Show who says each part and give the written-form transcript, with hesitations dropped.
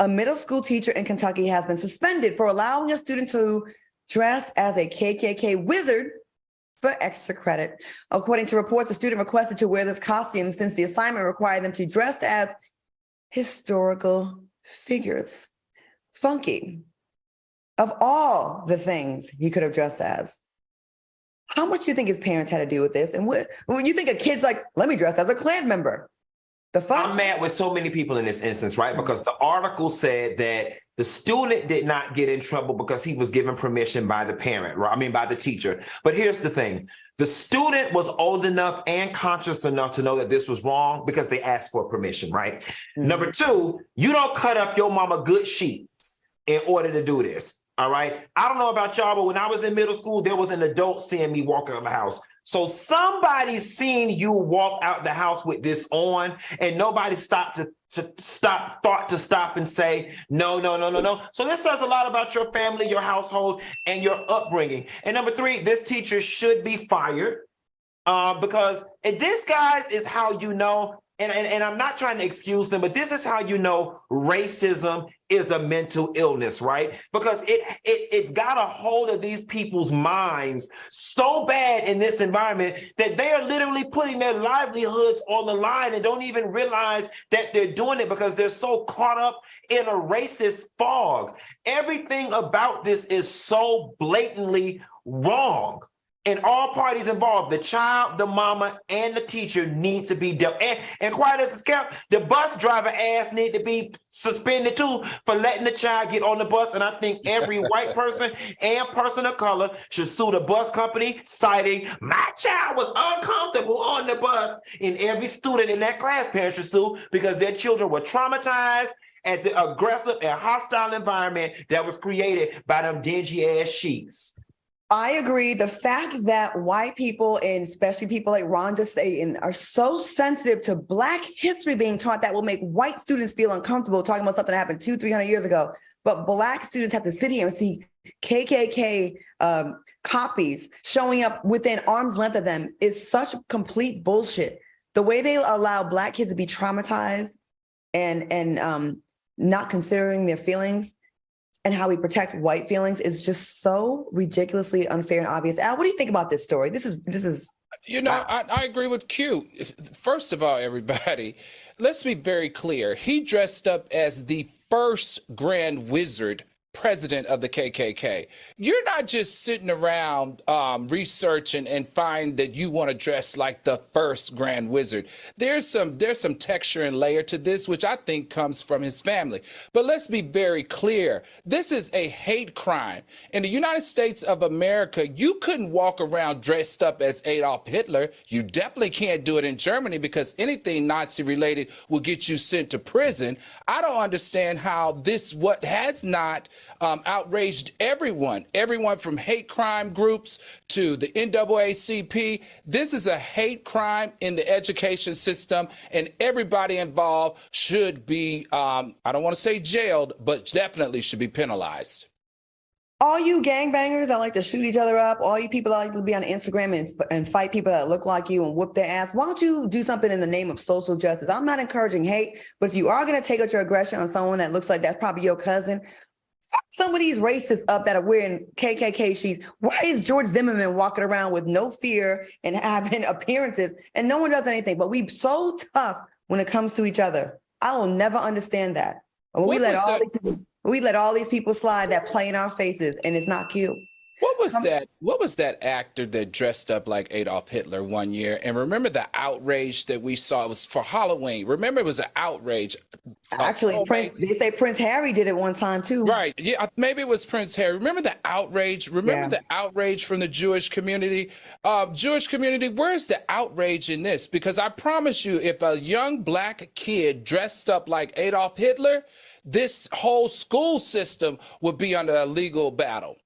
Speaker 1: A middle school teacher in Kentucky has been suspended for allowing a student to dress as a KKK wizard for extra credit. According to reports, the student requested to wear this costume since the assignment required them to dress as historical figures. Funky. Of all the things he could have dressed as, how much do you think his parents had to do with this? And what you think a kid's like, let me dress as a Klan member? The fuck?
Speaker 2: I'm mad with so many people in this instance, right? Because the article said that the student did not get in trouble because he was given permission by the parent, right? I mean, by the teacher. But here's the thing. The student was old enough and conscious enough to know that this was wrong because they asked for permission, right? Mm-hmm. Number two, you don't cut up your mama good sheets in order to do this, all right? I don't know about y'all, but when I was in middle school, there was an adult seeing me walk out of the house. So somebody's seen you walk out the house with this on, and nobody thought to stop and say, no. So this says a lot about your family, your household, and your upbringing. And number three, this teacher should be fired because this, guys, is how you know, and I'm not trying to excuse them, but this is how you know racism is a mental illness, right? Because it's got a hold of these people's minds so bad in this environment that they are literally putting their livelihoods on the line and don't even realize that they're doing it because they're so caught up in a racist fog. Everything about this is so blatantly wrong. And all parties involved, the child, the mama, and the teacher need to be dealt. And quiet as a scout, the bus driver ass need to be suspended too for letting the child get on the bus. And I think every white person and person of color should sue the bus company, citing my child was uncomfortable on the bus. And every student in that class parent should sue because their children were traumatized at the aggressive and hostile environment that was created by them dingy ass sheets.
Speaker 1: I agree. The fact that white people, and especially people like Ron DeSantis, are so sensitive to Black history being taught, that will make white students feel uncomfortable talking about something that happened 200-300 years ago. But Black students have to sit here and see KKK copies showing up within arm's length of them is such complete bullshit. The way they allow Black kids to be traumatized and not considering their feelings, and how we protect white feelings is just so ridiculously unfair and obvious. Al, what do you think about this story? This is.
Speaker 3: You know, I agree with Q. First of all, everybody, let's be very clear. He dressed up as the first Grand Wizard president of the KKK. You're not just sitting around researching and find that you want to dress like the first Grand Wizard. There's some texture and layer to this, which I think comes from his family. But let's be very clear. This is a hate crime. In the United States of America, you couldn't walk around dressed up as Adolf Hitler. You definitely can't do it in Germany because anything Nazi related will get you sent to prison. I don't understand how what has not outraged everyone from hate crime groups to the NAACP. This is a hate crime in the education system, and everybody involved should be, I don't want to say jailed, but definitely should be penalized.
Speaker 1: All you gangbangers that like to shoot each other up, all you people that like to be on Instagram and fight people that look like you and whoop their ass, why don't you do something in the name of social justice? I'm not encouraging hate, but if you are going to take out your aggression on someone that looks like that's probably your cousin, fuck some of these racists up that are wearing KKK sheets. Why is George Zimmerman walking around with no fear and having appearances and no one does anything? But we so tough when it comes to each other. I will never understand that. When we let all these people slide that play in our faces, and it's not cute.
Speaker 3: What was that actor that dressed up like Adolf Hitler one year? And remember the outrage that we saw? It was for Halloween. Remember, it was an outrage.
Speaker 1: Actually, they say Prince Harry did it one time too.
Speaker 3: Right. Yeah, maybe it was Prince Harry. Remember the outrage? The outrage from the Jewish community? Jewish community, where's the outrage in this? Because I promise you, if a young Black kid dressed up like Adolf Hitler, this whole school system would be under a legal battle.